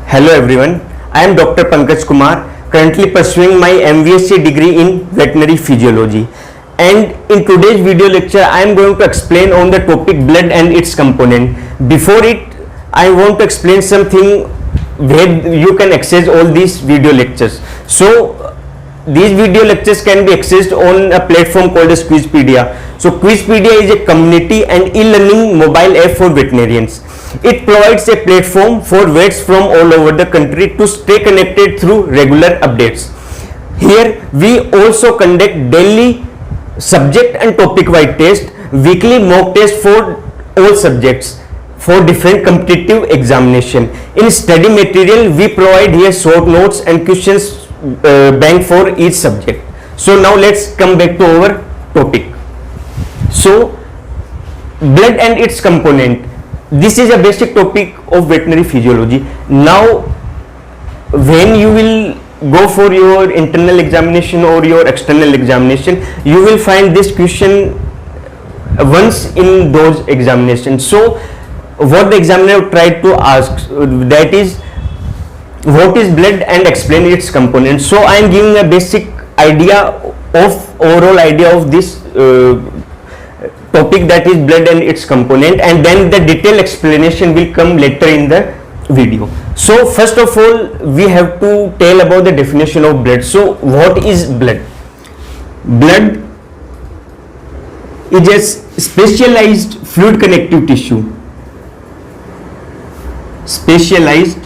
Hello everyone, I am Dr. Pankaj Kumar, currently pursuing my MVSc degree in veterinary physiology. And in today's video lecture, I am going to explain on the topic blood and its component. Before it, I want to explain something where you can access all these video lectures. So, these video lectures can be accessed on a platform called as Quizpedia. So, Quizpedia is a community and e-learning mobile app for veterinarians. It provides a platform for vets from all over the country to stay connected through regular updates. Here we also conduct daily subject and topic wide tests, weekly mock tests for all subjects for different competitive examination. In study material we provide here short notes and questions bank for each subject. So now let's come back to our topic. So blood and its component. This is a basic topic of veterinary physiology. Now when you will go for your internal examination or your external examination, you will find this question once in those examinations. So what the examiner tried to ask, that is, what is blood and explain its components. So I am giving a basic idea of overall idea of this topic, that is blood and its component, and then the detailed explanation will come later in the video. So first of all we have to tell about the definition of blood. So what is blood? Blood is a specialized fluid connective tissue. Specialized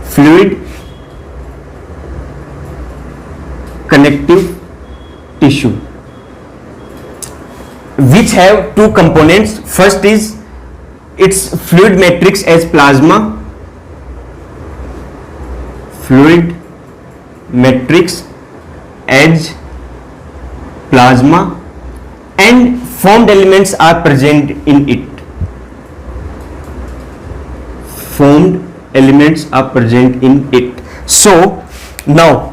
fluid connective tissue which have two components. First is its fluid matrix as plasma, fluid matrix as plasma, and formed elements are present in it. Formed elements are present in it. So now,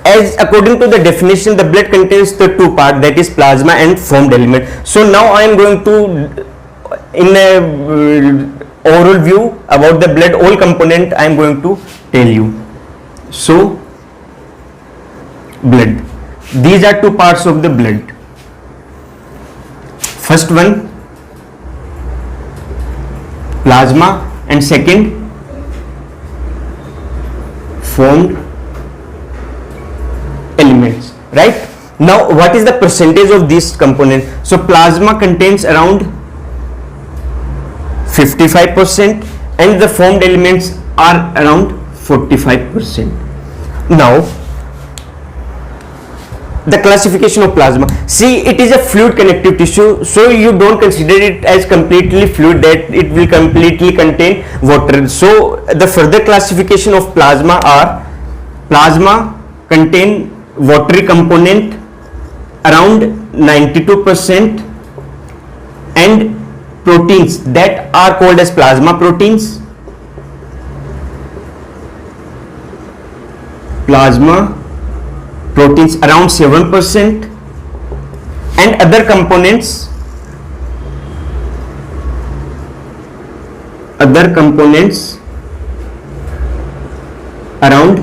as according to the definition, the blood contains the two parts, that is plasma and formed element. So now I am going to, in a overall view about the blood, all component I am going to tell you. So blood, these are two parts of the blood. First one plasma and second formed elements, right? Now what is the percentage of this component? So plasma contains around 55% and the formed elements are around 45%. Now the classification of plasma. See, it is a fluid connective tissue, so you don't consider it as completely fluid, that it will completely contain water. So the further classification of plasma are: plasma contain watery component around 92% and proteins that are called as plasma proteins. Plasma proteins around 7% and other components around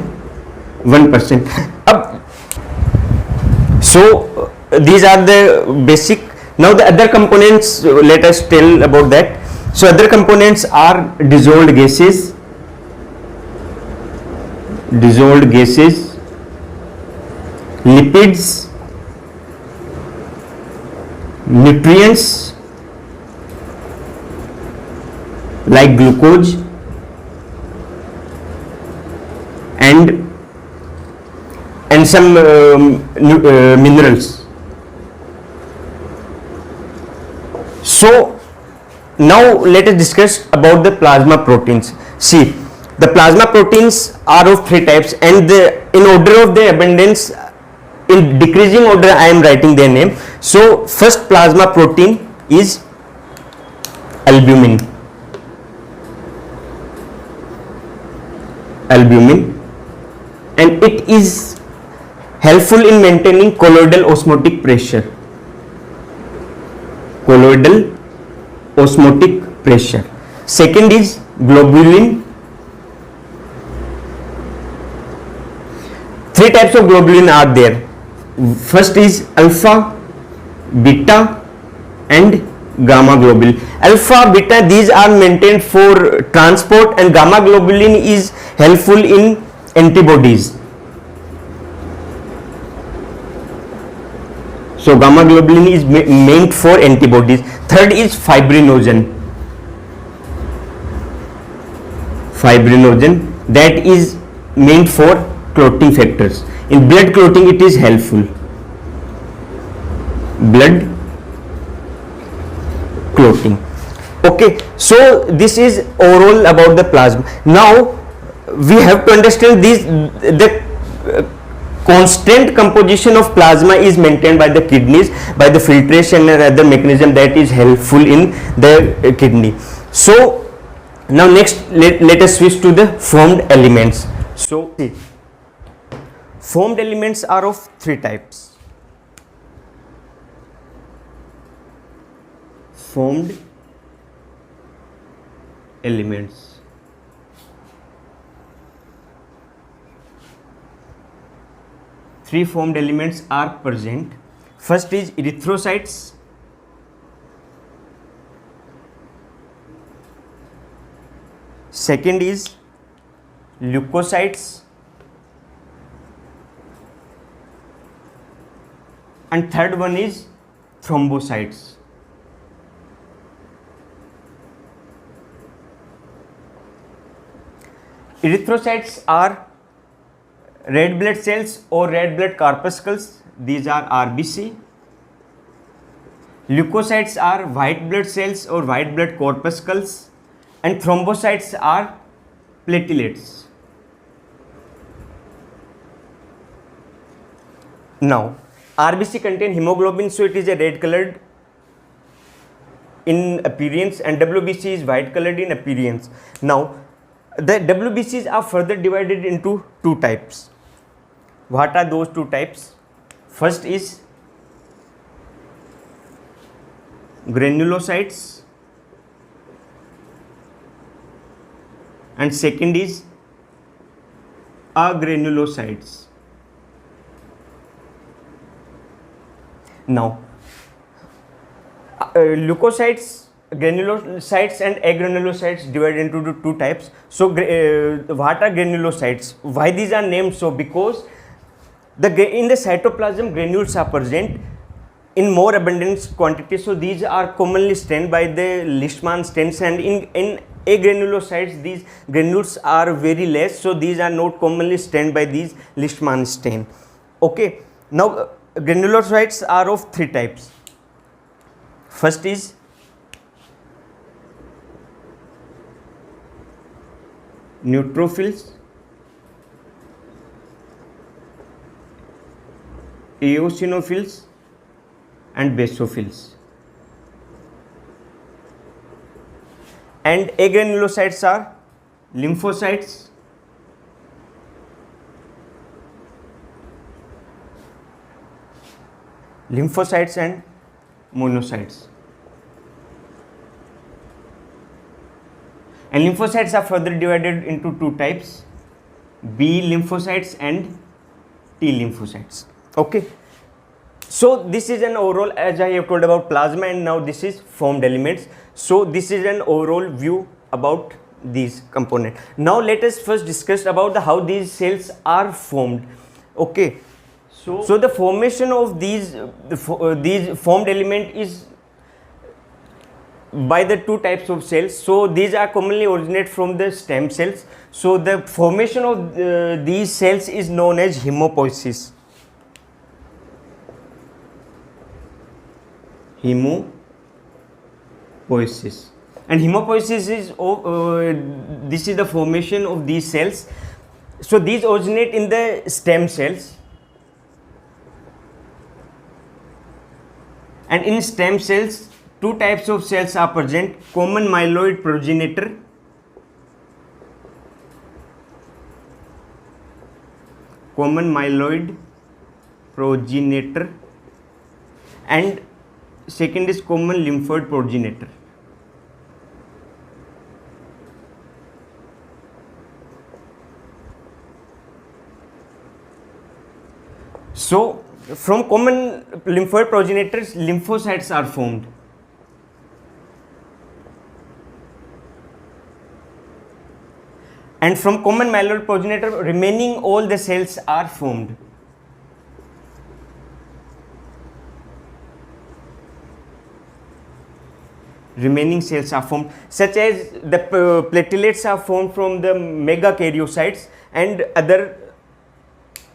1%. So these are the basic. Now the other components, let us tell about that. So other components are dissolved gases, lipids, nutrients like glucose, and some minerals. So now let us discuss about the plasma proteins. See, the plasma proteins are of three types, and in order of their abundance, in decreasing order I am writing their name. So first plasma protein is albumin, and it is helpful in maintaining colloidal osmotic pressure. Second is globulin. Three types of globulin are there. First is alpha, beta and gamma globulin. Alpha, beta, these are maintained for transport, and gamma globulin is helpful in antibodies. So gamma globulin is meant for antibodies. Third is fibrinogen. Fibrinogen, that is meant for clotting factors. In blood clotting it is helpful. Blood clotting. Okay, so this is overall about the plasma. Now we have to understand this, the constant composition of plasma is maintained by the kidneys by the filtration and other mechanism that is helpful in the kidney. So now next let us switch to the formed elements. So formed elements are of three types. Formed elements. Three formed elements are present. First is erythrocytes. Second is leukocytes. And third one is thrombocytes. Erythrocytes are red blood cells or red blood corpuscles, these are RBC. Leukocytes are white blood cells or white blood corpuscles, and thrombocytes are platelets. Now RBC contain hemoglobin, so it is a red colored in appearance, and WBC is white colored in appearance. Now the WBCs are further divided into two types. What are those two types? First is granulocytes and second is agranulocytes. Now leukocytes, granulocytes and agranulocytes divided into two types. So what are granulocytes? Why these are named so? Because in the cytoplasm granules are present in more abundant quantity, so these are commonly stained by the Leishman stains, and in agranulocytes these granules are very less, so these are not commonly stained by these Leishman stain. Okay, now granulocytes are of three types. First is neutrophils, eosinophils and basophils, and agranulocytes are lymphocytes, and monocytes. And lymphocytes are further divided into two types, B lymphocytes and T lymphocytes. Okay, so this is an overall, as I have told about plasma, and now this is formed elements. So this is an overall view about these components. Now let us first discuss about how these cells are formed. Okay, so the formation of these formed element is by the two types of cells. So these are commonly originate from the stem cells. So the formation of these cells is known as hemopoiesis. Hemopoiesis. And hemopoiesis is this is the formation of these cells. So these originate in the stem cells, and in stem cells two types of cells are present: common myeloid progenitor and second is common lymphoid progenitor. So from common lymphoid progenitors, lymphocytes are formed. And from common myeloid progenitor, remaining all the cells are formed. Remaining cells are formed, such as the platelets are formed from the megakaryocytes, and other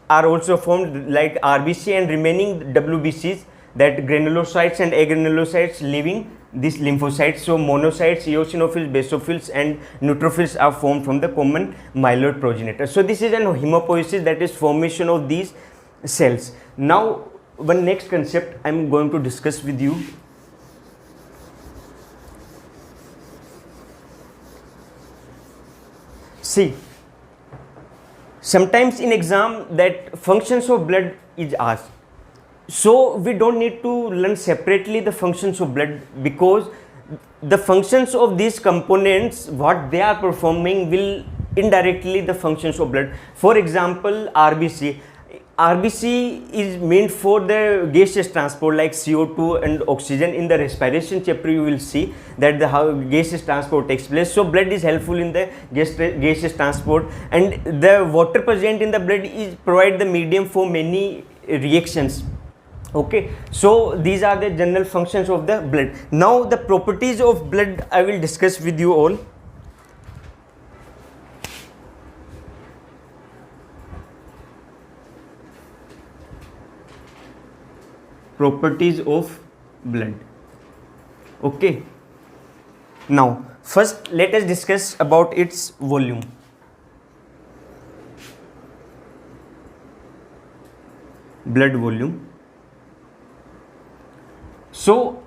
are also formed like RBC and remaining WBCs, that granulocytes and agranulocytes leaving these lymphocytes. So monocytes, eosinophils, basophils and neutrophils are formed from the common myeloid progenitor. So this is an hemopoiesis, that is formation of these cells. Now one next concept I am going to discuss with you. See, sometimes in exam that functions of blood is asked. So we don't need to learn separately the functions of blood, because the functions of these components, what they are performing, will indirectly the functions of blood. For example, RBC. RBC is meant for the gaseous transport like CO2 and oxygen. In the respiration chapter you will see that the how gaseous transport takes place. So blood is helpful in the gaseous transport, and the water present in the blood is provide the medium for many reactions. Okay, so these are the general functions of the blood. Now the properties of blood I will discuss with you all. Properties of blood. Okay, now first let us discuss about its volume. Blood volume. So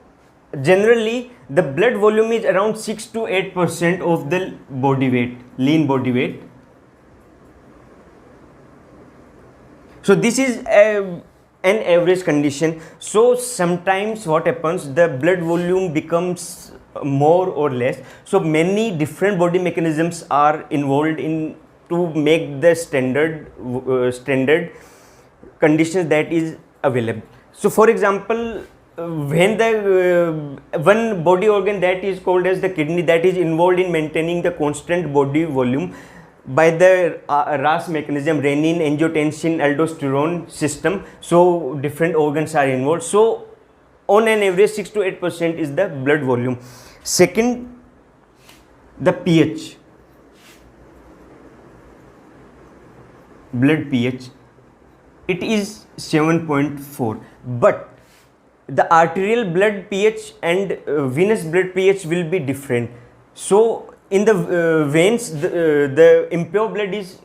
generally the blood volume is around 6 to 8% of the body weight, lean body weight. So this is an average condition. So sometimes what happens, the blood volume becomes more or less. So many different body mechanisms are involved in to make the standard conditions that is available. So for example, when the one body organ that is called as the kidney, that is involved in maintaining the constant body volume by the RAS mechanism, renin, angiotensin, aldosterone system. So different organs are involved. So on an average 6 to 8% is the blood volume. Second, the pH, blood pH, it is 7.4, but the arterial blood pH and venous blood pH will be different. So in the veins, the impure blood is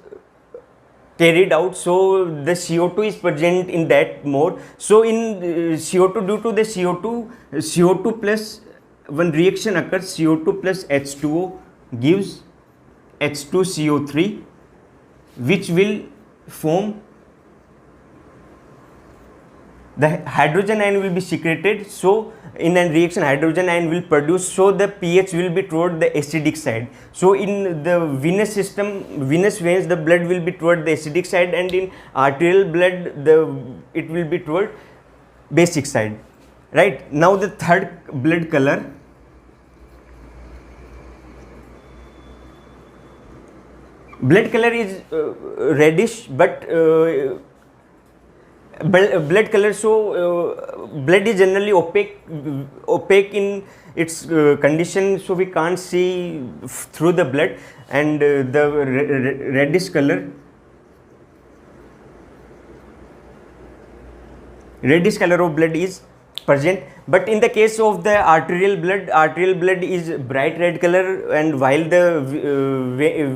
carried out, so the CO2 is present in that more. So in CO2, due to the CO2 plus one reaction occurs, CO2 plus H2O gives H2CO3, which will form the hydrogen ion will be secreted. So in a reaction hydrogen ion will produce, so the pH will be toward the acidic side. So in the venous system, venous veins, the blood will be toward the acidic side, and in arterial blood it will be toward basic side. Right, now the third, blood color. Blood color is reddish, but blood color, so blood is generally opaque in its condition, so we can't see through the blood, and the reddish color of blood is present. But in the case of the arterial blood is bright red color, and while the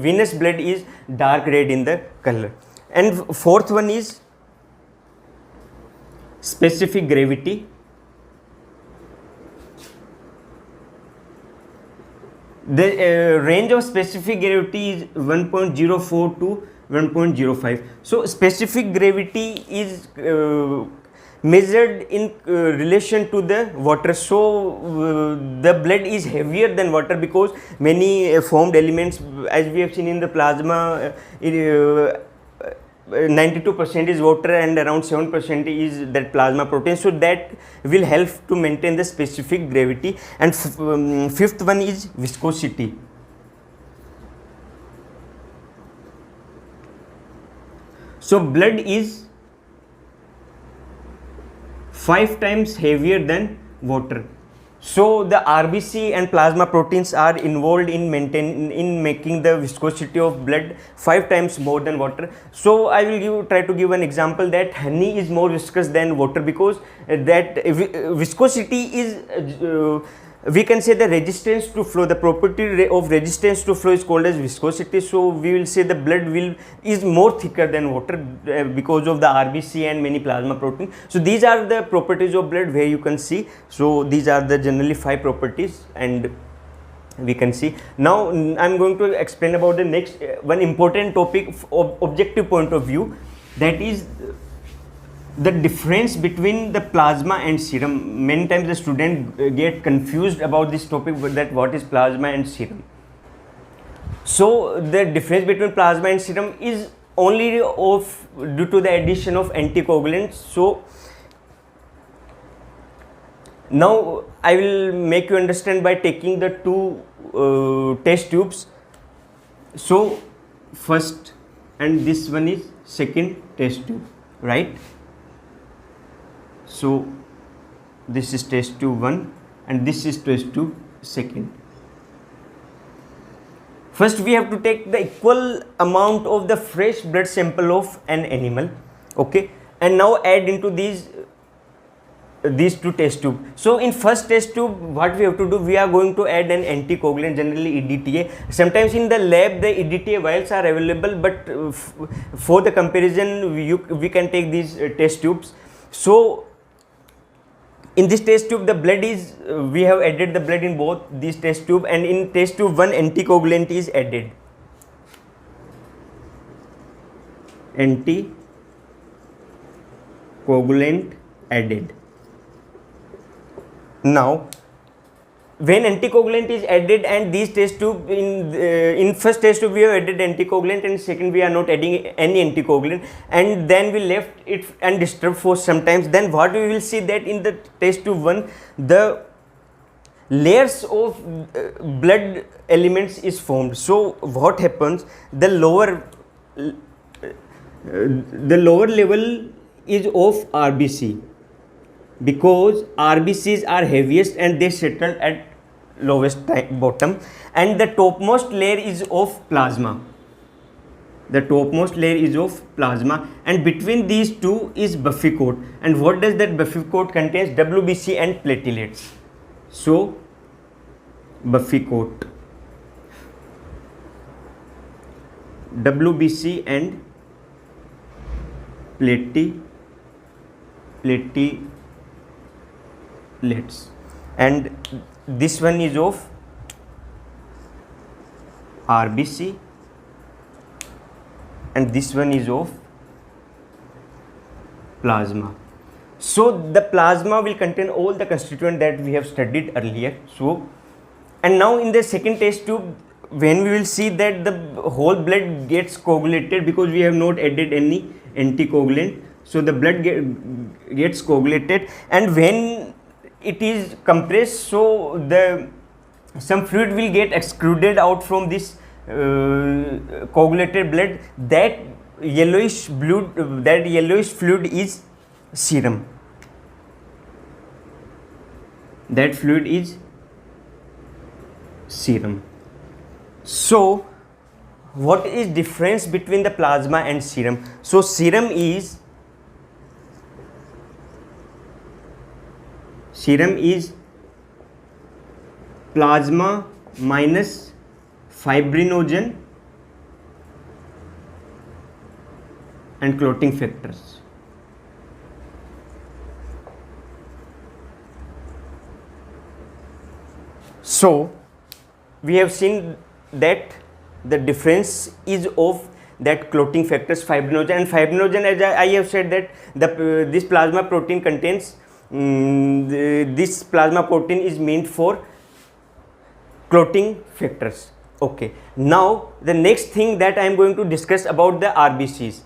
venous blood is dark red in the color. And fourth one is specific gravity. The range of specific gravity is 1.04 to 1.05. So specific gravity is measured in relation to the water. So the blood is heavier than water, because many formed elements, as we have seen in the plasma, 92% is water and around 7% is that plasma protein, so that will help to maintain the specific gravity. And fifth one is viscosity. So blood is 5 times heavier than water. So the RBC and plasma proteins are involved in making the viscosity of blood 5 times more than water. So I will try to give an example that honey is more viscous than water, because that viscosity is we can say the resistance to flow. The property of resistance to flow is called as viscosity. So we will say the blood is more thicker than water because of the RBC and many plasma protein. So these are the properties of blood where you can see. So these are the generally 5 properties, and we can see. Now I am going to explain about the next one important topic of objective point of view, that is the difference between the plasma and serum. Many times the student get confused about this topic, that what is plasma and serum. So the difference between plasma and serum is only due to the addition of anticoagulants. So now I will make you understand by taking the 2 test tubes. So first, and this one is second test tube, right? So this is test tube 1 and this is test tube 2. First we have to take the equal amount of the fresh blood sample of an animal, okay, and now add into these 2 test tube. So in first test tube, what we have to do, we are going to add an anticoagulant, generally EDTA. Sometimes in the lab the EDTA vials are available, but for the comparison we can take these test tubes. So in this test tube the blood is, we have added the blood in both these test tube, and in test tube 1 anticoagulant is added. Anticoagulant added. Now when anticoagulant is added and these test tube, in first test tube we have added anticoagulant, and second we are not adding any anticoagulant, and then we left it undisturbed for some times. Then what we will see, that in the test tube 1 the layers of blood elements is formed. So what happens, the lower level is of RBC, because RBCs are heaviest and they settle at lowest bottom, and the topmost layer is of plasma. The topmost layer is of plasma, and between these two is buffy coat. And what does that buffy coat contains? WBC and platelets. So buffy coat, WBC and platelets, and this one is of RBC and this one is of plasma. So the plasma will contain all the constituent that we have studied earlier. So, and now in the second test tube, when we will see that the whole blood gets coagulated, because we have not added any anticoagulant, so the blood gets coagulated, and when it is compressed, so some fluid will get excluded out from this coagulated blood. That yellowish fluid is serum. That fluid is serum. So what is difference between the plasma and serum? So serum is plasma minus fibrinogen and clotting factors. So we have seen that the difference is of that clotting factors, fibrinogen, and fibrinogen, as I have said, that this plasma protein contains this plasma protein is meant for clotting factors. Okay, now the next thing that I am going to discuss about the RBCs.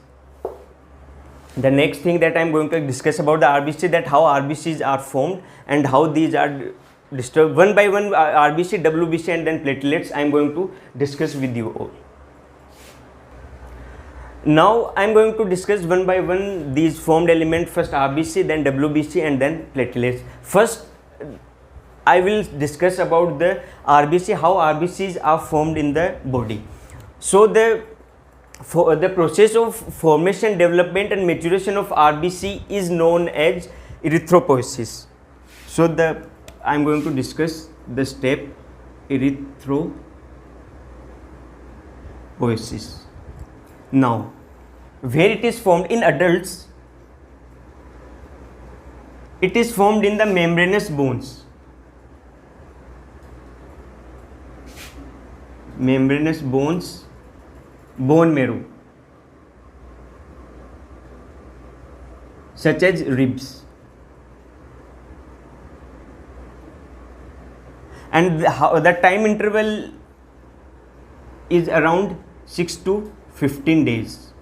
The next thing that I am going to discuss about the RBC, that how RBCs are formed and how these are disturbed one by one. RBC, WBC and then platelets I am going to discuss with you all. Now I am going to discuss one by one these formed element, first RBC, then WBC and then platelets. First I will discuss about the RBC, how RBCs are formed in the body. So the process of formation, development and maturation of RBC is known as erythropoiesis. So I am going to discuss the step erythropoiesis. Now, where it is formed in adults, it is formed in the membranous bones. Membranous bones, bone marrow, such as ribs. And the time interval is around 6 to 15 days.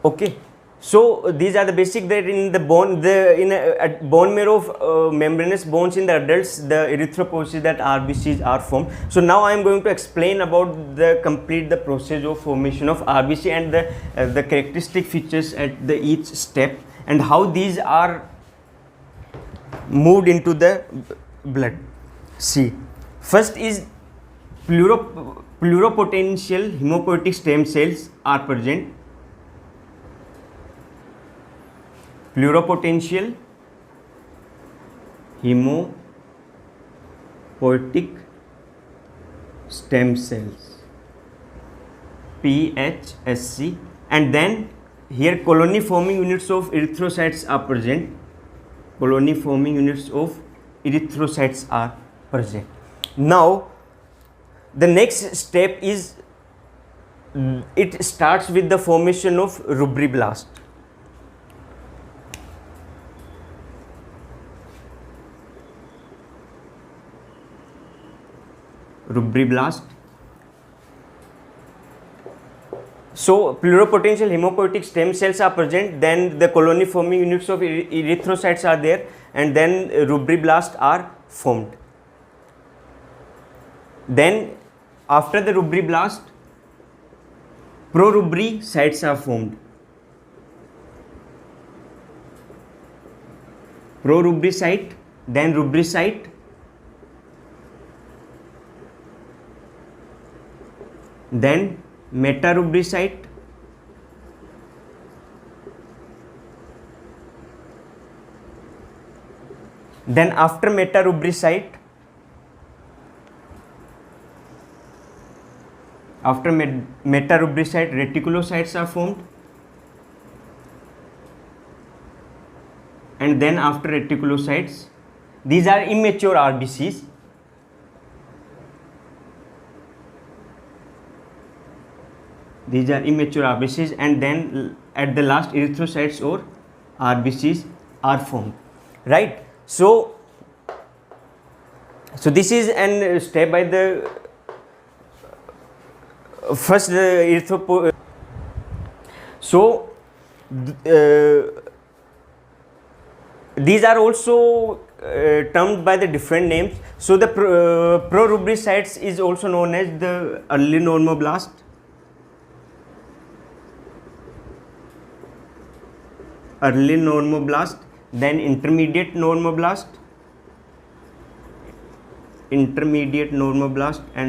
Okay, so these are the basic, that in the bone, bone marrow of membranous bones in the adults, the erythropoiesis, that RBCs are formed. So now I am going to explain about the process of formation of RBC and the characteristic features at each step and how these are moved into the blood. See, first is pluripotential hemopoietic stem cells are present. Pluripotential hemopoietic stem cells, PHSC, and then here colony forming units of erythrocytes are present. Colony forming units of erythrocytes are present. Now the next step is, it starts with the formation of rubriblast. Rubriblast. So pluripotential hemopoietic stem cells are present, then the colony forming units of erythrocytes are there, and then rubriblasts are formed. Then after the rubriblast, prorubricites are formed. Prorubricite, then rubricite, then metarubricite, then after metarubricite, reticulocytes are formed, and then after reticulocytes, these are immature RBCs. These are immature RBCs, and then at the last erythrocytes or RBCs are formed, right? So this is an step by the first so these are also termed by the different names. So the prorubricites is also known as the early normoblast, then intermediate normoblast, and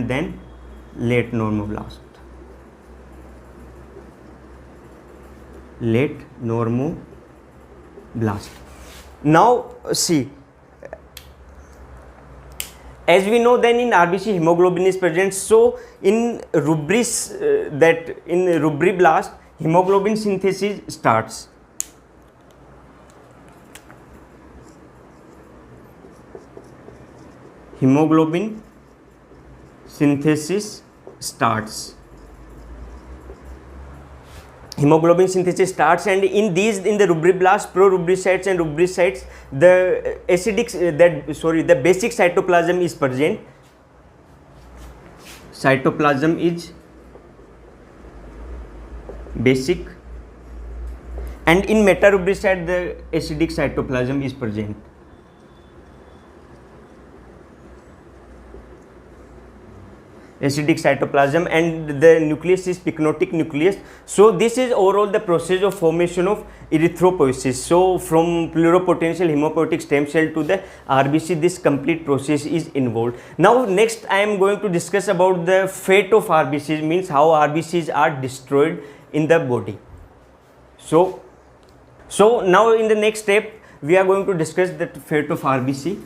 then late normoblast. Now see, as we know, then in RBC hemoglobin is present. So in rubriblast, hemoglobin synthesis starts. Hemoglobin synthesis starts. Hemoglobin synthesis starts, and in the rubriblast, prorubricites and rubricites, the the basic cytoplasm is present. Cytoplasm is basic, and in metarubricide the acidic cytoplasm is present. Acidic cytoplasm, and the nucleus is pycnotic nucleus. So this is overall the process of formation of erythropoiesis. So from pluripotential hematopoietic stem cell to the RBC, this complete process is involved. Now next I am going to discuss about the fate of RBCs, means how RBCs are destroyed in the body. So now in the next step we are going to discuss the fate of RBC.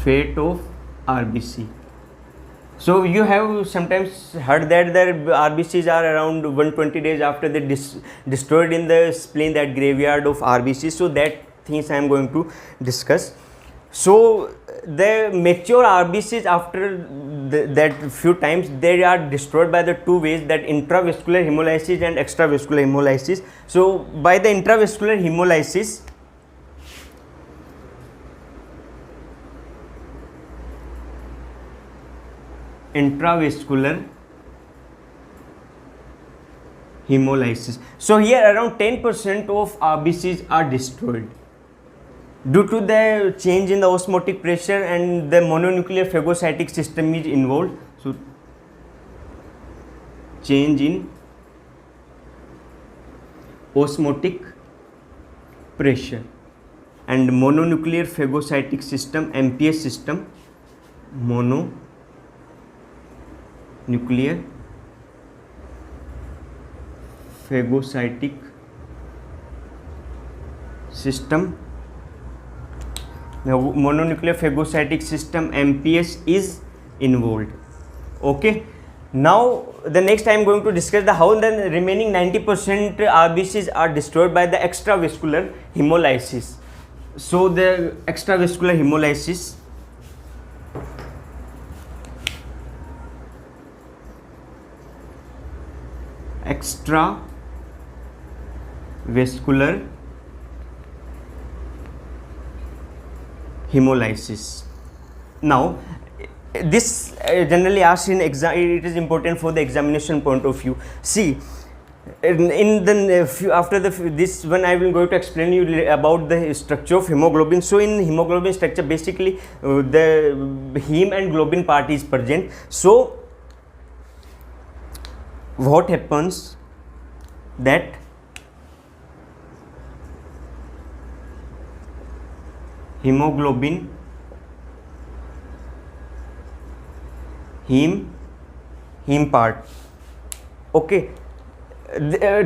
Fate of RBC. So you have sometimes heard that the RBCs are around 120 days after they destroyed in the spleen, that graveyard of RBC. So that things I am going to discuss. So the mature RBCs after that few times, they are destroyed by the two ways, that intravascular hemolysis and extravascular hemolysis. So by the intravascular hemolysis, so here around 10% of RBCs are destroyed due to the change in the osmotic pressure, and the mononuclear phagocytic system is involved. So change in osmotic pressure and mononuclear phagocytic system, MPS system, mononuclear phagocytic system. Now mononuclear phagocytic system, MPS, is involved. Okay, now the next I am going to discuss the how the remaining 90% RBCs are destroyed by the extravascular hemolysis. So the extravascular hemolysis, extravascular hemolysis. Now this generally asked in exam, it is important for the examination point of view. See, in the after this one I will going to explain you about the structure of hemoglobin. So in hemoglobin structure, basically the heme and globin part is present. So what happens that hemoglobin, heme part, okay,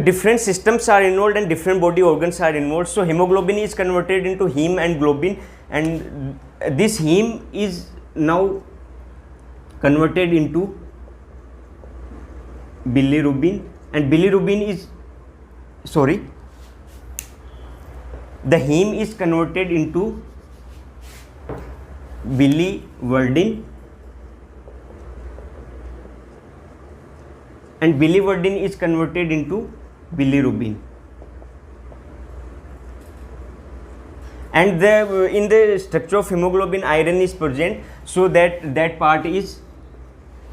different systems are involved and different body organs are involved. So hemoglobin is converted into heme and globin, and this heme is now converted into bilirubin, and bilirubin is the heme is converted into biliverdin, and biliverdin is converted into bilirubin, and in the structure of hemoglobin iron is present, so that part is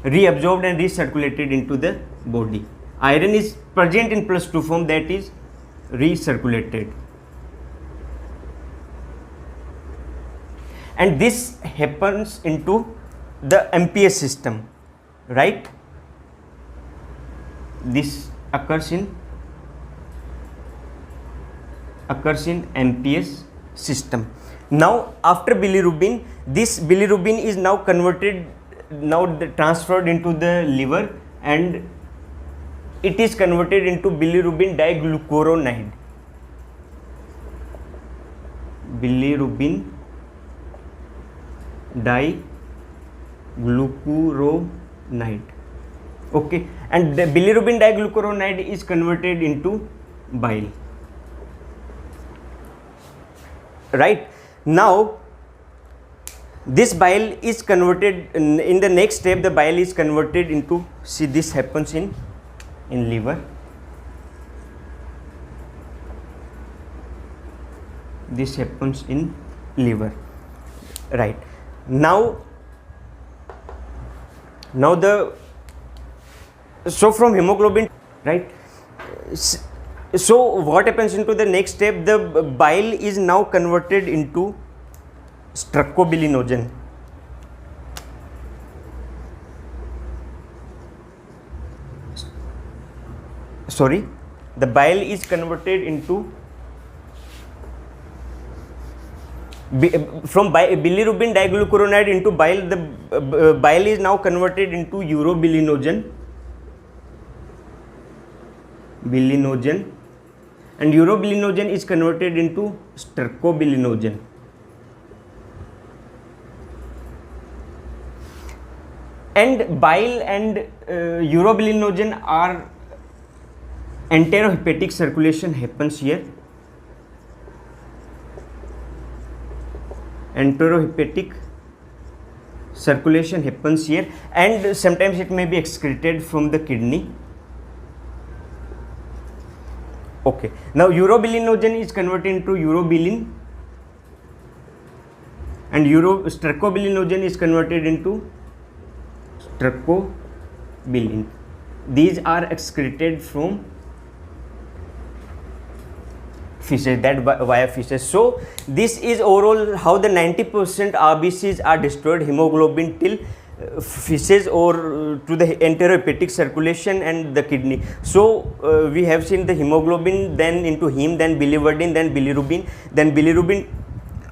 reabsorbed and recirculated into the body. Iron is present in +2 form, that is recirculated, and this happens into the MPS system, right? This occurs in MPS system. Now after bilirubin, this bilirubin is now converted, transferred into the liver, and it is converted into bilirubin diglucuronide. Bilirubin diglucuronide, okay, and the bilirubin diglucuronide is converted into bile, right? Now this bile is converted in the next step, the bile is converted into, see, this happens in liver, this happens in liver, right? Now the, so from hemoglobin, right? So what happens into the next step? The bile is now converted into struccobilinogen. Sorry, the bile is converted into from bilirubin diglucuronide into bile. The bile is now converted into urobilinogen, and urobilinogen is converted into stercobilinogen. And bile and urobilinogen are enterohepatic circulation happens here. Enterohepatic circulation happens here, and sometimes it may be excreted from the kidney. Okay, now urobilinogen is converted into urobilin, and stercobilinogen is converted into stercobilin. These are excreted from fishes, that via fishes. So this is overall how the 90% RBCs are destroyed, hemoglobin till fishes or to the enterohepatic circulation and the kidney. So we have seen the hemoglobin, then into heme, then biliverdin, then bilirubin, then bilirubin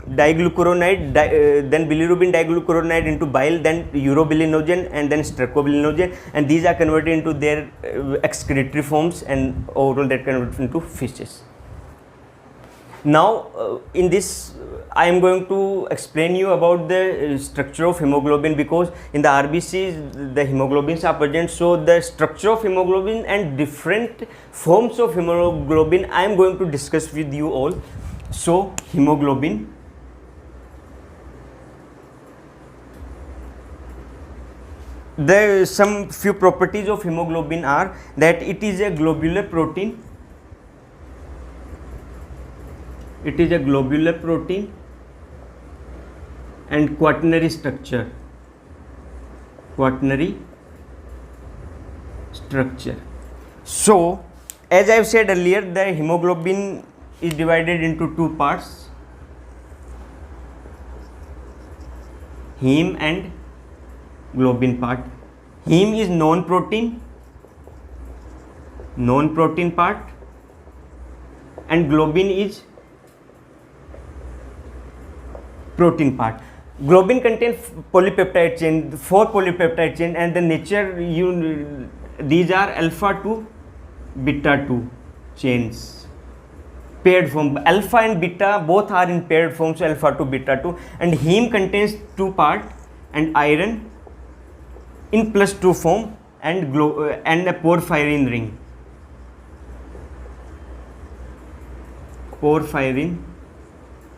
diglucuronide, then bilirubin diglucuronide into bile, then urobilinogen, and then stercobilinogen, and these are converted into their excretory forms, and overall that converted into fishes. Now in this I am going to explain you about the structure of hemoglobin, because in the RBCs the hemoglobins are present. So the structure of hemoglobin and different forms of hemoglobin I am going to discuss with you all. So hemoglobin, the some few properties of hemoglobin are that it is a globular protein. It is a globular protein and quaternary structure. Quaternary structure. So, as I have said earlier, the hemoglobin is divided into two parts, heme and globin part. Heme is non-protein part, and globin is protein part. Globin contains polypeptide chain, 4 polypeptide chain, and the nature these are alpha 2 beta 2 chains, paired form. Alpha and beta both are in paired form, so alpha 2 beta 2. And heme contains 2 part and iron in +2 form, and a porphyrin ring. Porphyrin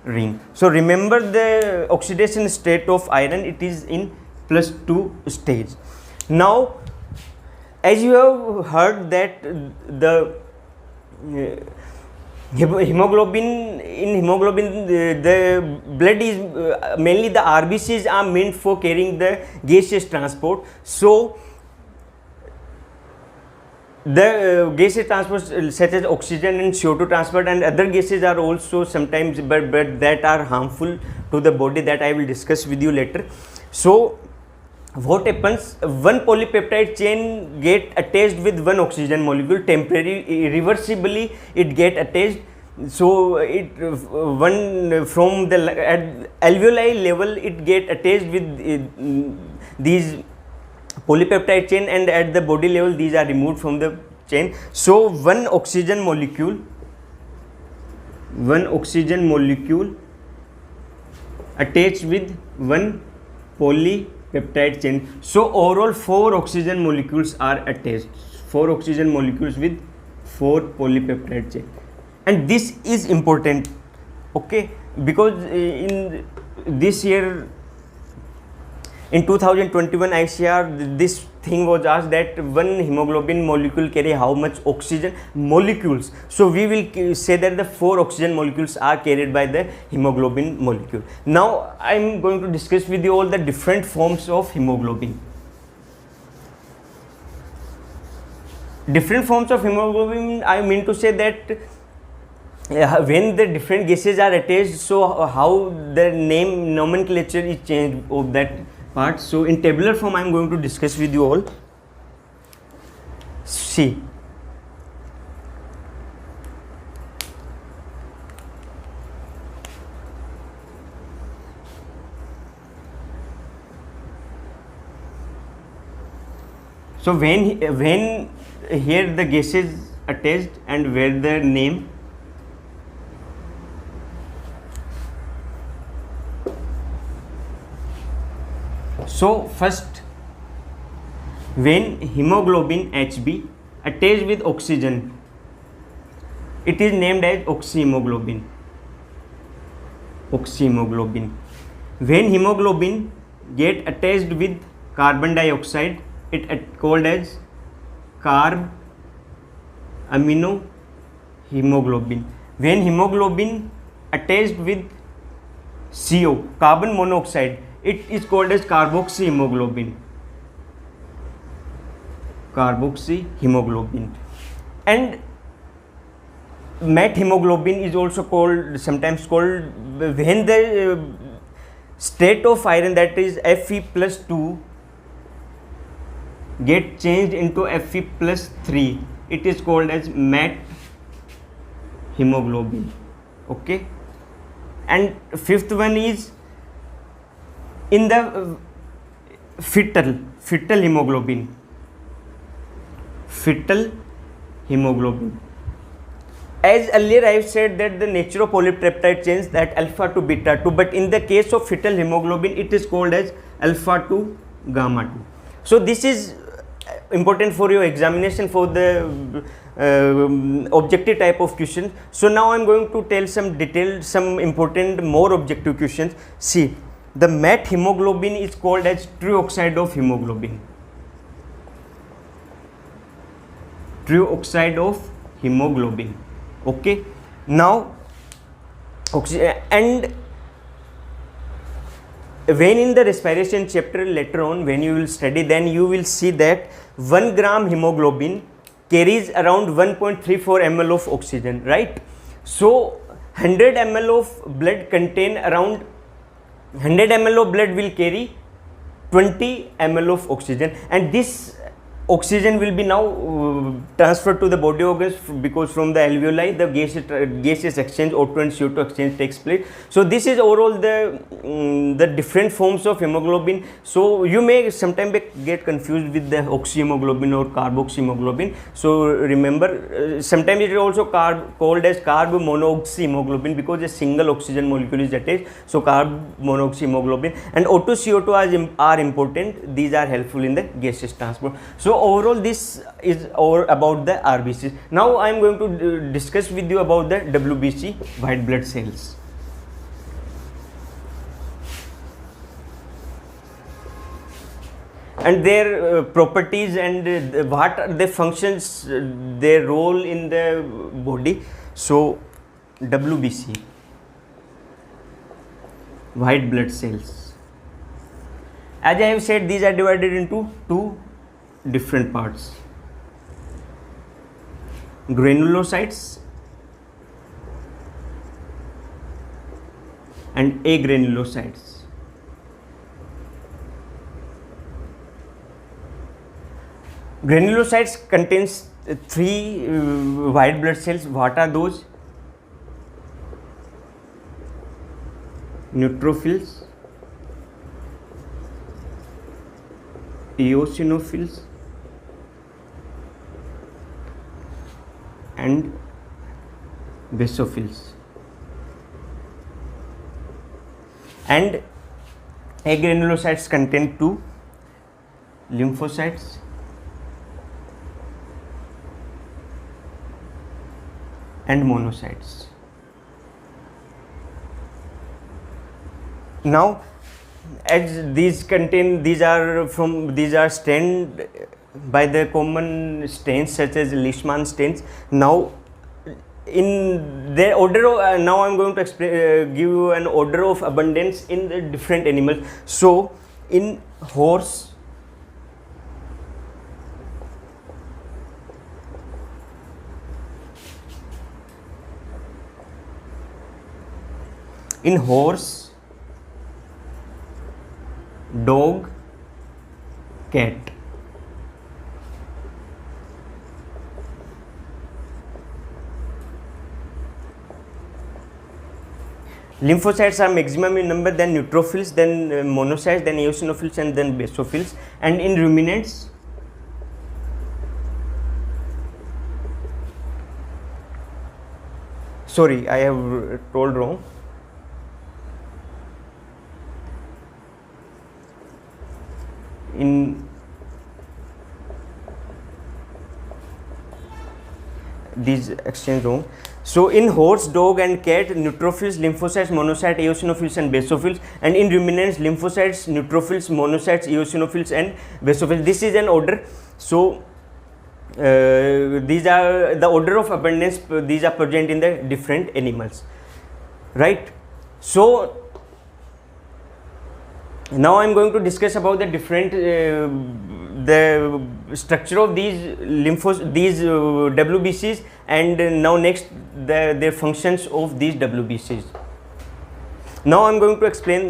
ring. So remember the oxidation state of iron, it is in +2 stage. Now as you have heard that the hemoglobin, the blood is mainly the RBCs are meant for carrying the gaseous transport. So the gaseous transport such as oxygen and CO2 transport and other gases are also sometimes, but that are harmful to the body, that I will discuss with you later. So what happens, one polypeptide chain get attached with one oxygen molecule, temporarily, irreversibly it get attached. So it one from the at alveoli level it get attached with these polypeptide chain, and at the body level these are removed from the chain. So one oxygen molecule attached with one polypeptide chain. So overall 4 oxygen molecules are attached, 4 oxygen molecules with 4 polypeptide chain. And this is important, okay, because in this year, in 2021 ICR, this thing was asked that one hemoglobin molecule carry how much oxygen molecules. So we will say that the 4 oxygen molecules are carried by the hemoglobin molecule. Now I am going to discuss with you all the different forms of hemoglobin. Different forms of hemoglobin, I mean to say that when the different gases are attached, so how the name nomenclature is changed of that part. So in tabular form I am going to discuss with you all. See, so when here the gases attached and where the name, so first when hemoglobin Hb attached with oxygen, it is named as oxyhemoglobin. Oxyhemoglobin. When hemoglobin get attached with carbon dioxide, it called as carb amino hemoglobin. When hemoglobin attached with CO, carbon monoxide, it is called as carboxyhemoglobin. Carboxyhemoglobin. And methemoglobin is also called, sometimes called, when the state of iron, that is Fe plus 2, get changed into Fe plus 3, it is called as methemoglobin. Okay. And fifth one is in the fetal hemoglobin. Fetal hemoglobin. As earlier I have said that the nature of polypeptide change, that alpha to beta 2, but in the case of fetal hemoglobin it is called as alpha to gamma 2. So this is important for your examination for the objective type of questions. So now I am going to tell some detailed, some important more objective questions. See, the methemoglobin is called as true oxide of hemoglobin. True oxide of hemoglobin. Okay. Now, and when in the respiration chapter later on, when you will study, then you will see that 1 gram hemoglobin carries around 1.34 ml of oxygen, right? So 100 ml of blood contain around 100 ml of blood will carry 20 ml of oxygen, and this oxygen will be now transferred to the body organs, because from the alveoli the gases exchange, O2 and CO2 exchange takes place. So this is overall the different forms of hemoglobin. So you may sometimes get confused with the oxyhemoglobin or carboxyhemoglobin. So remember, sometimes it is also called as carb monoxyhemoglobin, because a single oxygen molecule is attached. So carb monoxyhemoglobin and O2 CO2 are important. These are helpful in the gaseous transport. So overall this is about the RBCs. Now I am going to discuss with you about the WBC, white blood cells. And their properties and what are the functions, their role in the body. So WBC, white blood cells. As I have said, these are divided into two different parts: granulocytes and agranulocytes. Granulocytes contains 3 white blood cells. What are those? Neutrophils, eosinophils, and basophils. And agranulocytes contain 2 lymphocytes and monocytes. Now as these are stained by the common stains such as Leishman stains. Now in the order of, now I'm going to explain, give you an order of abundance in the different animals. So in horse, dog, cat. Lymphocytes are maximum in number, then neutrophils, then monocytes, then eosinophils, and then basophils. And in ruminants, sorry, I have told wrong. In these exchange wrong. So in horse, dog and cat, neutrophils, lymphocytes, monocytes, eosinophils and basophils, and in ruminants, lymphocytes, neutrophils, monocytes, eosinophils and basophils. This is an order. So these are the order of abundance, these are present in the different animals, right? So now I am going to discuss about the different the structure of these WBCs, and now next their functions of these WBCs. Now I am going to explain,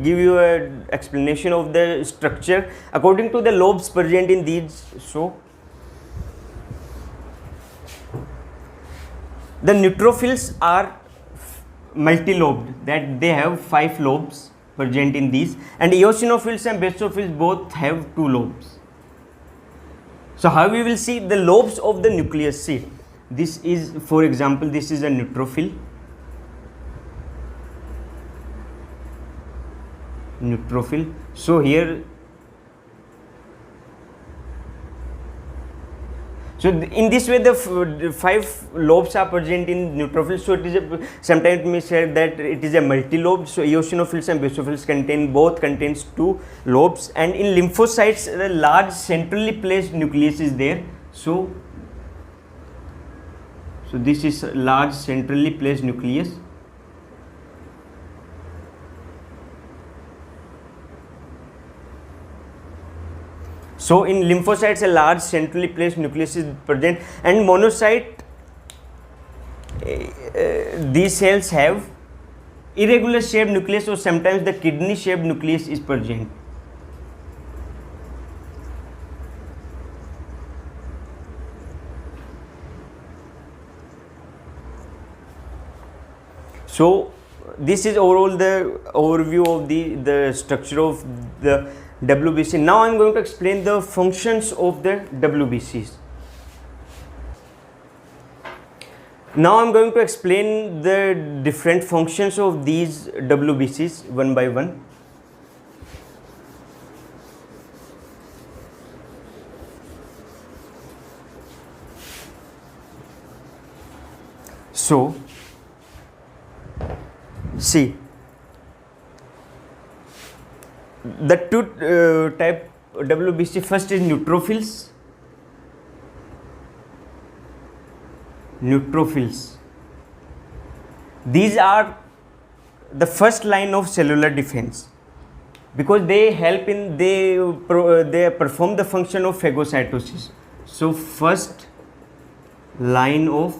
give you an explanation of the structure according to the lobes present in these. So the neutrophils are multi-lobed, that they have 5 lobes present in these, and eosinophils and basophils both have 2 lobes. So how we will see the lobes of the nucleus? See, this is, for example, this is a neutrophil. So here, so in this way the 5 lobes are present in neutrophils. So it is sometimes we say that it is a multi-lobe. So eosinophils and basophils contains 2 lobes, and in lymphocytes the large centrally placed nucleus is there. So this is a large centrally placed nucleus. So in lymphocytes a large centrally placed nucleus is present, and monocyte, these cells have irregular shaped nucleus, or sometimes the kidney shaped nucleus is present. So this is overall the overview of the structure of the WBC. Now I am going to explain the functions of the WBCs. Now I am going to explain the different functions of these WBCs one by one. So see, the 2 type WBC, first is neutrophils. These are the first line of cellular defense, because they help in, they perform the function of phagocytosis. So first line of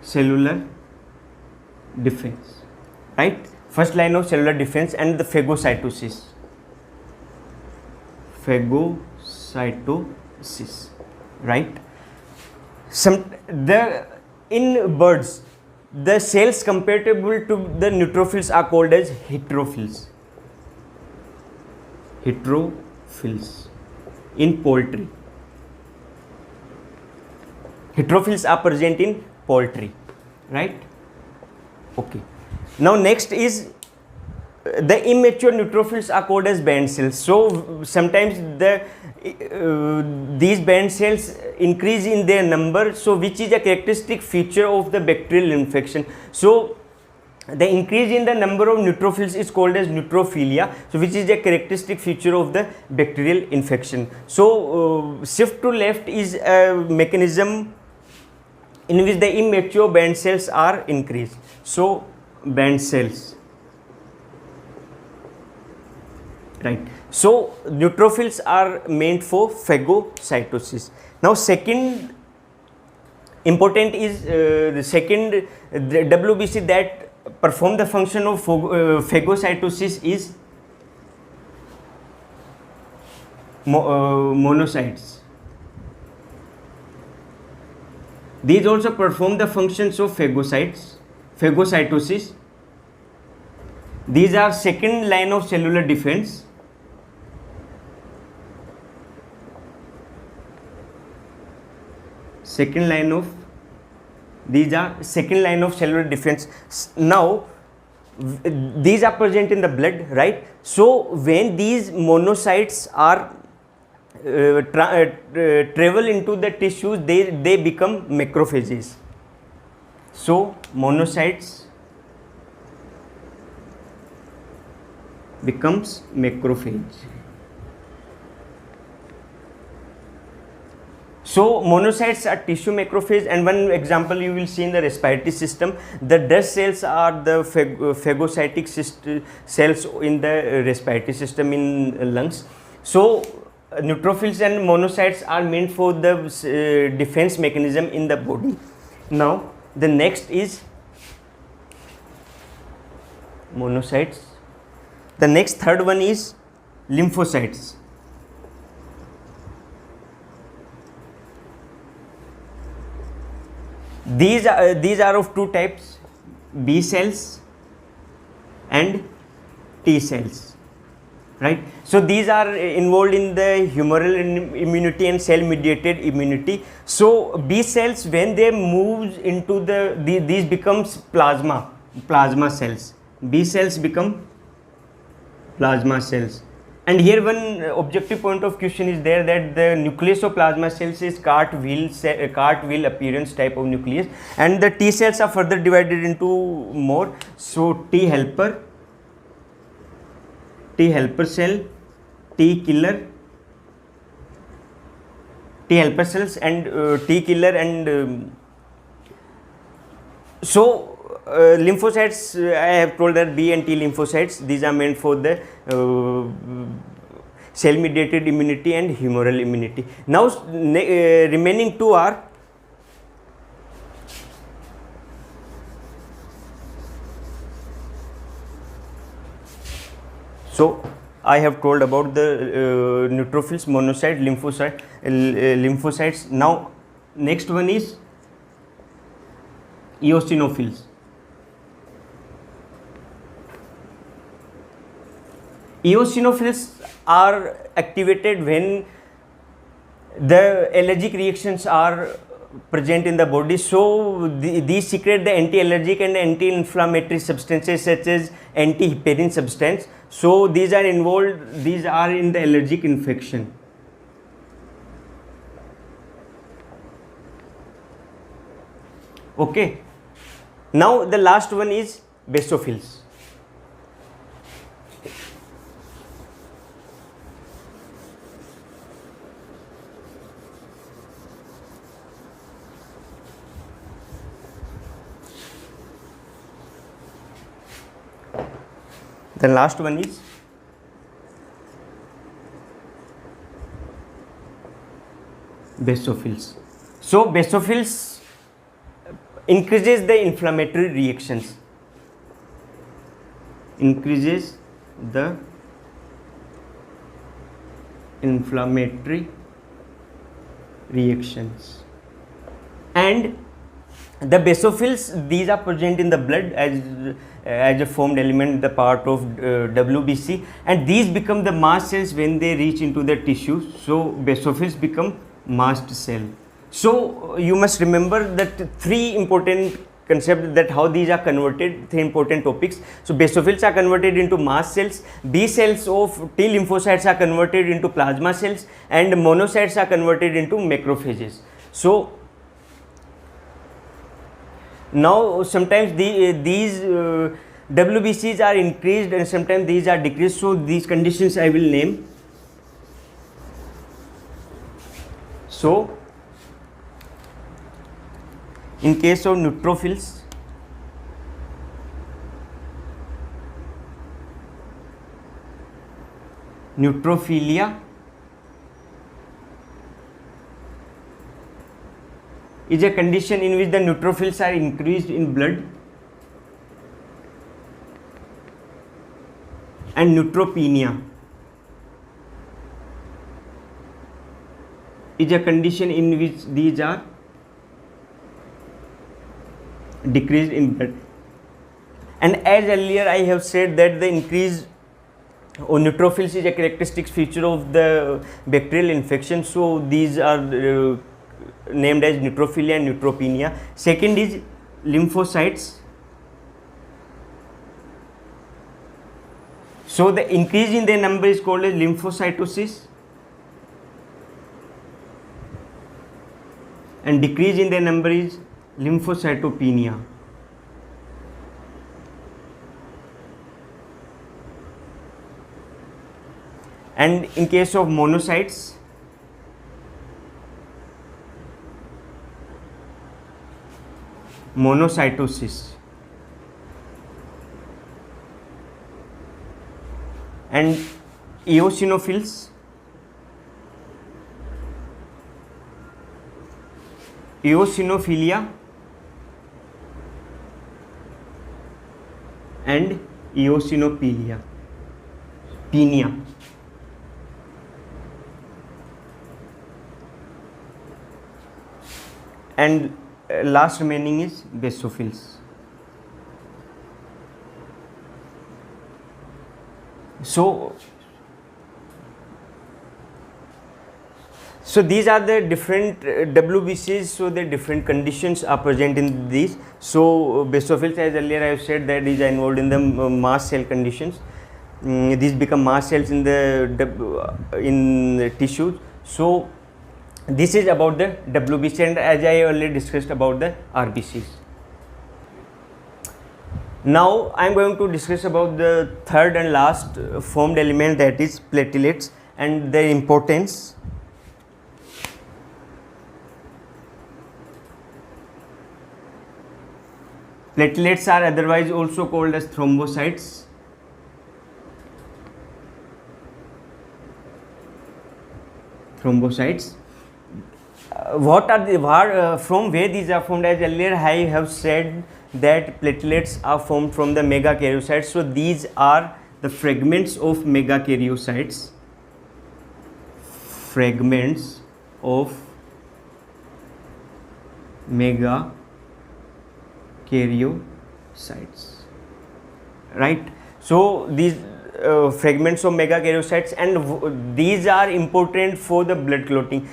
cellular defense, right? First line of cellular defense, and the phagocytosis, right? In birds, the cells compatible to the neutrophils are called as heterophils. In poultry, heterophils are present in poultry, right? Okay. Now next is the immature neutrophils are called as band cells. So sometimes these band cells increase in their number, so which is a characteristic feature of the bacterial infection. So The increase in the number of neutrophils is called as neutrophilia, so which is a characteristic feature of the bacterial infection. So shift to left is a mechanism in which the immature band cells are increased. So band cells, right. So neutrophils are meant for phagocytosis. Now second important is the second the WBC that perform the function of phagocytosis is monocytes. These also perform the functions of phagocytosis. These are second line of cellular defense. These are second line of cellular defense. Now these are present in the blood, right? So when these monocytes are travel into the tissues, they become macrophages. So monocytes becomes macrophage. So monocytes are tissue macrophage, and one example you will see in the respiratory system. The dust cells are the phagocytic cells in the respiratory system in lungs. So neutrophils and monocytes are meant for the defense mechanism in the body. Now the next is monocytes. The next third one is lymphocytes. These are of two types, B cells and T cells, right? So these are involved in the humoral immunity and cell mediated immunity. So B cells, when they move into these becomes plasma cells. B cells become plasma cells. And here one objective point of question is there, that the nucleus of plasma cells is cartwheel appearance type of nucleus, and the T cells are further divided into more. So T helper cell, T helper cells, and T killer, and so lymphocytes, I have told that B and T lymphocytes, these are meant for the cell mediated immunity and humoral immunity. Now remaining two are so I have told about the neutrophils, monocyte, lymphocytes. Now next one is eosinophils. Eosinophils are activated when the allergic reactions are present in the body. So these secrete the anti-allergic and anti-inflammatory substances such as antiheparin substance. So these are involved, these are in the allergic infection. Okay. Now the last one is basophils. The last one is basophils. So basophils increases the inflammatory reactions. Increases the inflammatory reactions. And the basophils, these are present in the blood as a formed element, the part of WBC, and these become the mast cells when they reach into the tissue. So basophils become mast cell. So you must remember that three important concepts, that how these are converted, three important topics. So basophils are converted into mast cells, B cells of T lymphocytes are converted into plasma cells, and monocytes are converted into macrophages. So Now sometimes these WBCs are increased and sometimes these are decreased, so these conditions I will name. So in case of neutrophils, neutrophilia is a condition in which the neutrophils are increased in blood, and neutropenia is a condition in which these are decreased in blood. And as earlier I have said that the increase of neutrophils is a characteristic feature of the bacterial infection, so these are named as neutrophilia and neutropenia. Second is lymphocytes. So the increase in their number is called as lymphocytosis, and decrease in their number is lymphocytopenia. And in case of monocytes, monocytosis. And eosinophils, eosinophilia and eosinopelia, penia. And last remaining is basophils. So these are the different WBCs, so the different conditions are present in these. So basophils, as earlier I have said, that is involved in the mast cell conditions. These become mast cells in the tissues. So this is about the WBC, and as I already discussed about the RBCs. Now I am going to discuss about the third and last formed element, that is platelets and their importance. Platelets are otherwise also called as thrombocytes. Thrombocytes. What are the from where these are formed? As earlier I have said that platelets are formed from the megakaryocytes. So these are the fragments of megakaryocytes. Fragments of megakaryocytes, right? So these fragments of megakaryocytes, and these are important for the blood clotting.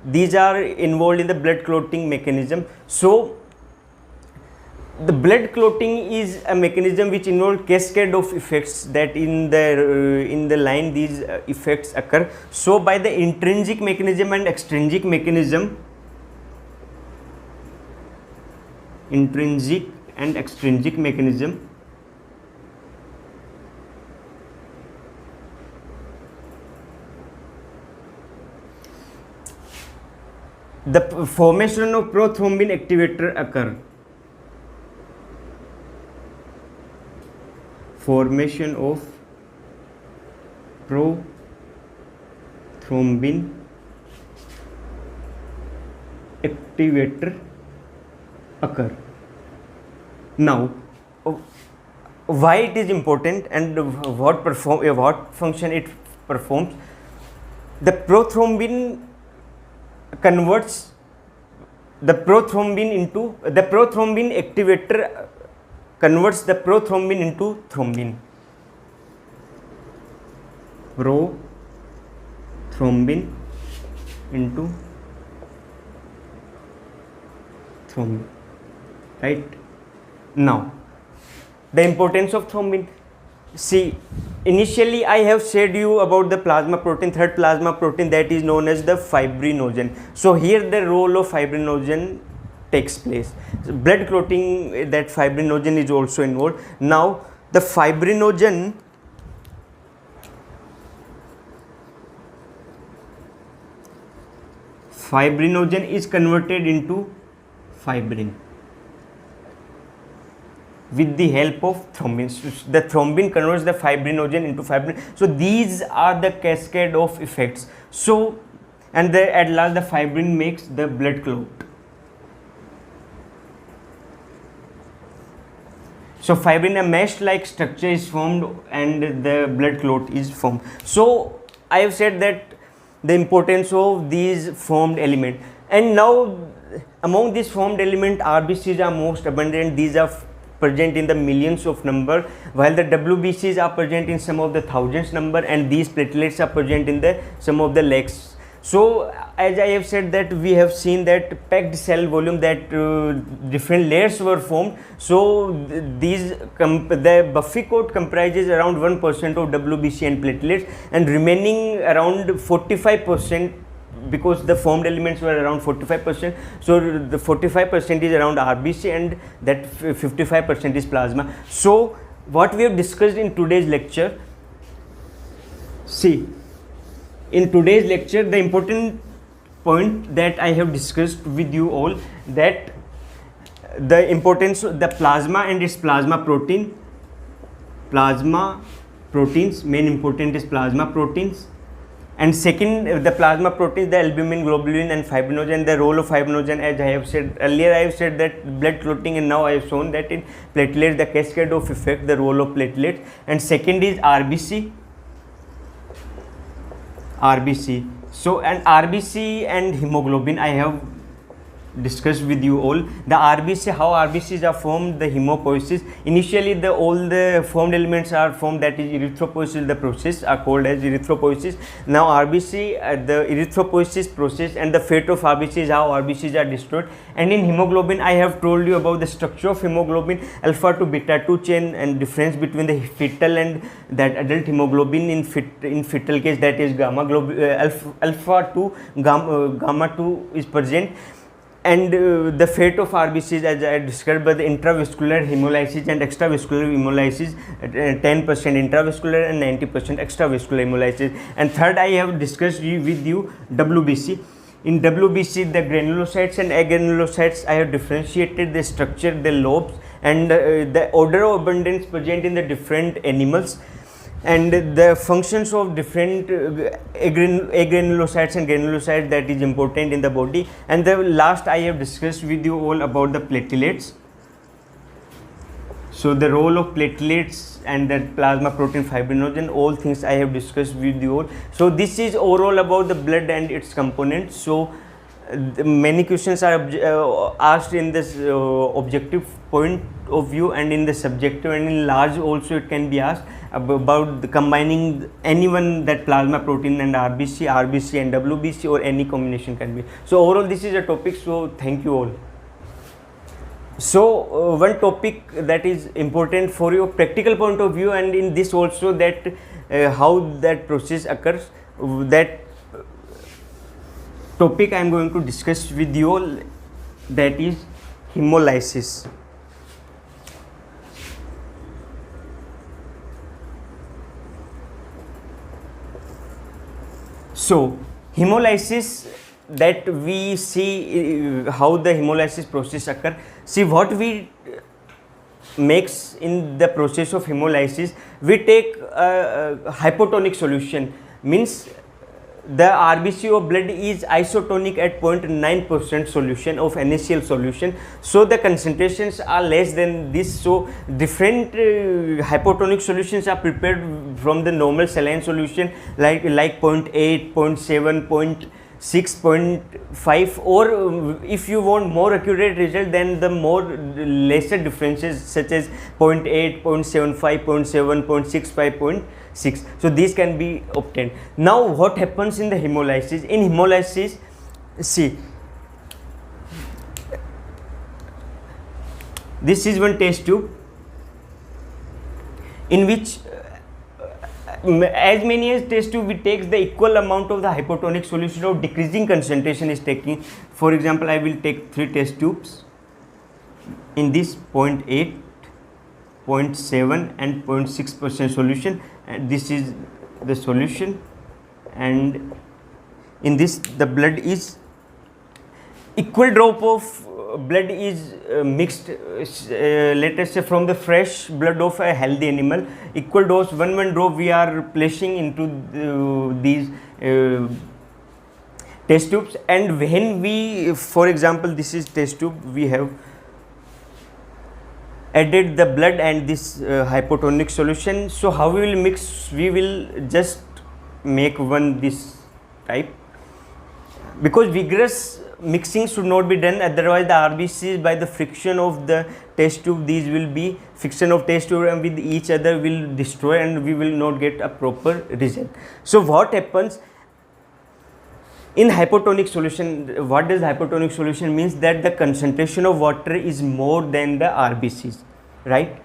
These are involved in the blood clotting mechanism. So the blood clotting is a mechanism which involves cascade of effects, that in the line these effects occur. So by the intrinsic mechanism and extrinsic mechanism, intrinsic and extrinsic mechanism, the formation of prothrombin activator occur. Formation of prothrombin activator occur. Now, why it is important and what function it performs? The prothrombin converts the prothrombin activator converts the prothrombin into thrombin. Prothrombin into thrombin, right? Now the importance of thrombin. See, initially I have said you about the plasma protein, third plasma protein, that is known as the fibrinogen. So here the role of fibrinogen takes place. So blood clotting, that fibrinogen is also involved. Now the fibrinogen is converted into fibrin with the help of thrombin. The thrombin converts the fibrinogen into fibrin. So these are the cascade of effects. So, and at last the fibrin makes the blood clot. So fibrin, a mesh-like structure is formed and the blood clot is formed. So I have said that the importance of these formed element, and now among these formed element, RBCs are most abundant. These are present in the millions of number, while the WBCs are present in some of the thousands number, and these platelets are present in the some of the lakhs. So as I have said that we have seen that packed cell volume, that different layers were formed. So the Buffy coat comprises around 1% of WBC and platelets, and remaining around 45%, because the formed elements were around 45%. So the 45% is around RBC and that 55% is plasma. So what we have discussed in today's lecture, see, in today's lecture, the important point that I have discussed with you all, that the importance of the plasma and its plasma proteins, main important is plasma proteins, and second, the plasma proteins, the albumin, globulin and fibrinogen. The role of fibrinogen, as I have said earlier, I have said that blood clotting, and now I have shown that in platelets, the cascade of effect, the role of platelets. And second is RBC. So, and RBC and hemoglobin I have discussed with you all. The RBC, how RBCs are formed, the hemopoiesis. Initially all the formed elements are formed, that is erythropoiesis, the process are called as erythropoiesis. Now RBC, the erythropoiesis process, and the fate of RBCs, how RBCs are destroyed. And in hemoglobin, I have told you about the structure of hemoglobin, alpha to beta 2 chain, and difference between the fetal and that adult hemoglobin. In fetal case, that is alpha to gamma 2 is present. And the fate of RBCs, as I described, by the intravascular hemolysis and extravascular hemolysis, 10% intravascular and 90% extravascular hemolysis. And third, I have discussed with you WBC. In WBC, the granulocytes and agranulocytes, I have differentiated the structure, the lobes, and the order of abundance present in the different animals, and the functions of different agranulocytes and granulocytes, that is important in the body. And the last, I have discussed with you all about the platelets. So the role of platelets and that plasma protein, fibrinogen, all things I have discussed with you all. So this is overall about the blood and its components. So many questions are asked in this objective point of view, and in the subjective, and in large also it can be asked about the combining anyone, that plasma protein and RBC and WBC, or any combination can be. So overall this is a topic. So thank you all. So one topic that is important for your practical point of view, and in this also, that how that process occurs, that topic I am going to discuss with you all, that is hemolysis. So hemolysis, that we see how the hemolysis process occur. See, what we makes in the process of hemolysis, we take a hypotonic solution, means the RBC of blood is isotonic at 0.9% solution of NaCl solution. So the concentrations are less than this. So different hypotonic solutions are prepared from the normal saline solution, like 0.8, 0.7, 0.6, 0.5, or if you want more accurate result, then the more lesser differences such as 0.8, 0.75, 0.7, 0.65, 0.6. So these can be obtained. Now what happens in the hemolysis? In hemolysis, see, this is one test tube in which as many as test tube we take, the equal amount of the hypotonic solution of decreasing concentration is taking. For example, I will take 3 test tubes. In this 0.8, 0.7 and 0.6% solution, and this is the solution, and in this the blood is equal drop of blood is mixed, let us say from the fresh blood of a healthy animal. Equal dose, one drop we are placing into these test tubes, and when we, for example, this is test tube, we have added the blood and this hypotonic solution. So how we will mix? We will just make one this type, because vigorous mixing should not be done, otherwise the RBCs, by the friction of the test tube, these will be friction of test tube and with each other will destroy, and we will not get a proper result. So what happens in hypotonic solution? What does hypotonic solution means? That the concentration of water is more than the RBCs, right?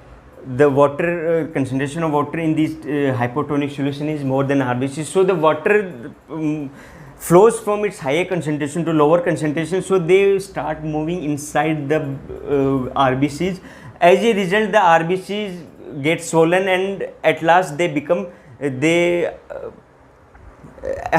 The water concentration of water in this hypotonic solution is more than RBCs. So the water flows from its higher concentration to lower concentration, so they start moving inside the RBCs. As a result, the RBCs get swollen, and at last they become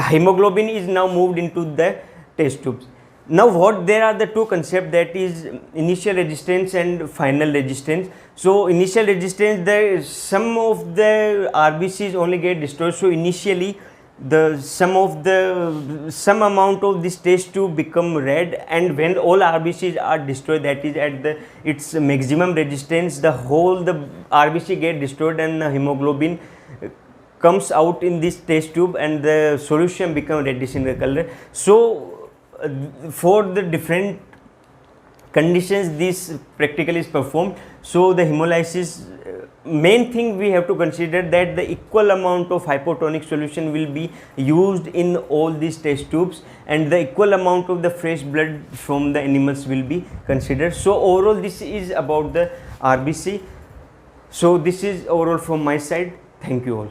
hemoglobin is now moved into the test tubes. Now what, there are the two concepts, that is initial resistance and final resistance. So initial resistance, the some of the RBCs only get destroyed, so initially the some amount of this test tube become red, and when all RBCs are destroyed, that is at the its maximum resistance, the whole the RBC get destroyed and the hemoglobin comes out in this test tube, and the solution become reddish in the color. So for the different conditions this practical is performed. So the hemolysis, main thing we have to consider that the equal amount of hypotonic solution will be used in all these test tubes, and the equal amount of the fresh blood from the animals will be considered. So overall this is about the RBC. So this is overall from my side. Thank you all.